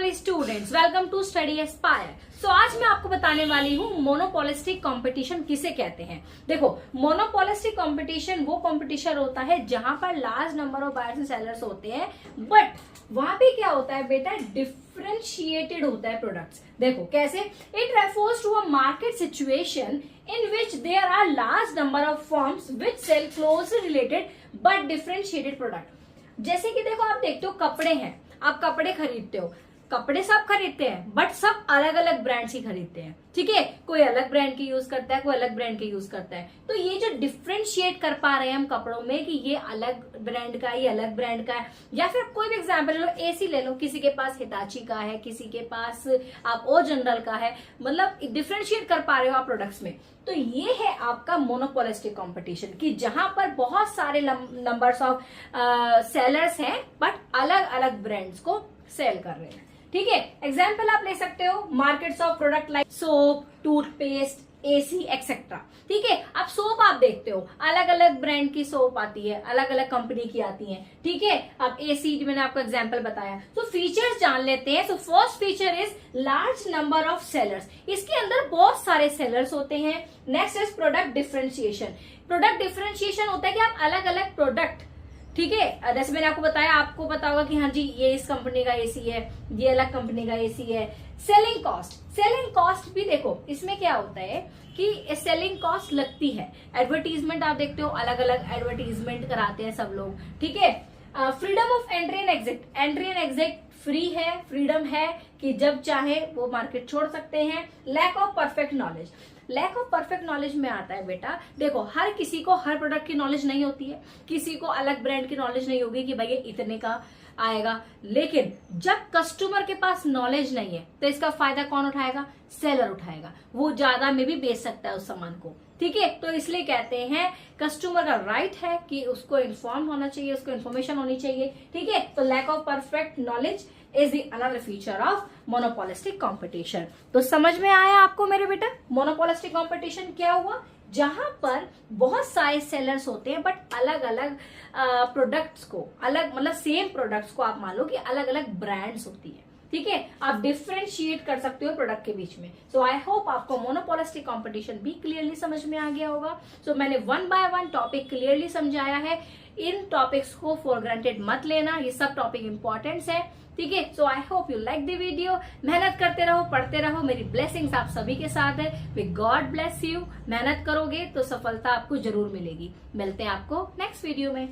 Dear students, welcome to study aspire. So आज मैं आपको बताने वाली हूँ मोनोपोलिस्टिक कंपटीशन किसे कहते हैं। देखो, मोनोपोलिस्टिक कंपटीशन वो कंपटीशन होता है जहां पर large number of buyers and sellers होते हैं, बट वहां पे क्या होता है बेटा, डिफरेंशिएटेड होता है प्रोडक्ट्स। देखो कैसे, it refers to a market situation in which there are large number of firms which sell closely related but differentiated product. जैसे कि देखो, आप देखते हो कपड़े हैं, आप कपड़े खरीदते हो, कपड़े सब खरीदते हैं बट सब अलग अलग ब्रांड्स ही खरीदते हैं, ठीक है। कोई अलग ब्रांड के यूज करता है, कोई अलग ब्रांड के यूज करता है। तो ये जो डिफरेंशिएट कर पा रहे हैं हम कपड़ों में कि ये अलग ब्रांड का है, ये अलग ब्रांड का है, या फिर कोई भी एग्जांपल ले लो, एसी ले लो, किसी के पास हिताची का है, किसी के पास आप ओ जनरल का है, मतलब डिफरेंशिएट कर पा रहे हो आप प्रोडक्ट्स में। तो ये है आपका मोनोपोलिस्टिक कंपटीशन कि जहां पर बहुत सारे नंबर्स ऑफ सेलर्स हैं बट अलग अलग ब्रांड्स को सेल कर रहे हैं, ठीक है। एग्जाम्पल आप ले सकते हो markets of product like soap, toothpaste, AC etcetera, ठीक है। आप सोप आप देखते हो, अलग अलग ब्रांड की सोप आती है, अलग अलग कंपनी की आती है, ठीक है। अब एसी मैंने आपको एग्जांपल बताया, तो फीचर्स जान लेते हैं। So first feature is large number of sellers, इसके अंदर बहुत सारे सेलर्स होते हैं। Next is product differentiation. Product differentiation होता है कि आप अलग अलग प्रोडक्ट, ठीक है, जैसे मैंने आपको बताया, आपको पता होगा कि हाँ जी ये इस कंपनी का एसी है, ये अलग कंपनी का एसी है। सेलिंग कॉस्ट, सेलिंग कॉस्ट भी देखो, इसमें क्या होता है कि सेलिंग कॉस्ट लगती है। एडवर्टीजमेंट आप देखते हो, अलग अलग एडवर्टीजमेंट कराते हैं सब लोग, ठीक है। Freedom of entry and exit, entry and exit free है, फ्रीडम है कि जब चाहे वो मार्केट छोड़ सकते हैं। Lack of perfect knowledge, lack of perfect knowledge में आता है बेटा, देखो हर किसी को हर प्रोडक्ट की नॉलेज नहीं होती है, किसी को अलग ब्रांड की नॉलेज नहीं होगी कि भाई ये इतने का आएगा। लेकिन जब कस्टमर के पास नॉलेज नहीं है तो इसका फायदा कौन उठाएगा? सेलर उठाएगा, वो ज्यादा में भी बेच सकता है उस सामान को, ठीक है। तो इसलिए कहते हैं कस्टमर का राइट है कि उसको इन्फॉर्म होना चाहिए, उसको इन्फॉर्मेशन होनी चाहिए, ठीक है। तो lack of perfect knowledge is the another feature of monopolistic competition. तो समझ में आया आपको मेरे बेटा, मोनोपोलिस्टिक कंपटीशन क्या हुआ? जहां पर बहुत सारे सेलर्स होते हैं बट अलग अलग प्रोडक्ट्स को, अलग मतलब सेम प्रोडक्ट्स को आप मान लो कि अलग अलग ब्रांड्स होती है, ठीक है। आप डिफरेंशिएट कर सकते हो प्रोडक्ट के बीच में। सो आई होप आपको मोनोपोलिस्टिक कंपटीशन भी क्लियरली समझ में आ गया होगा। सो मैंने one by one topic clearly समझाया है। इन टॉपिक्स को फॉर ग्रांटेड मत लेना, ये सब टॉपिक इंपॉर्टेंट है, ठीक है। So I hope you like the video. मेहनत करते रहो, पढ़ते रहो, मेरी ब्लेसिंग्स आप सभी के साथ है। Way God bless you. मेहनत करोगे तो सफलता आपको जरूर मिलेगी। मिलते हैं आपको नेक्स्ट वीडियो में।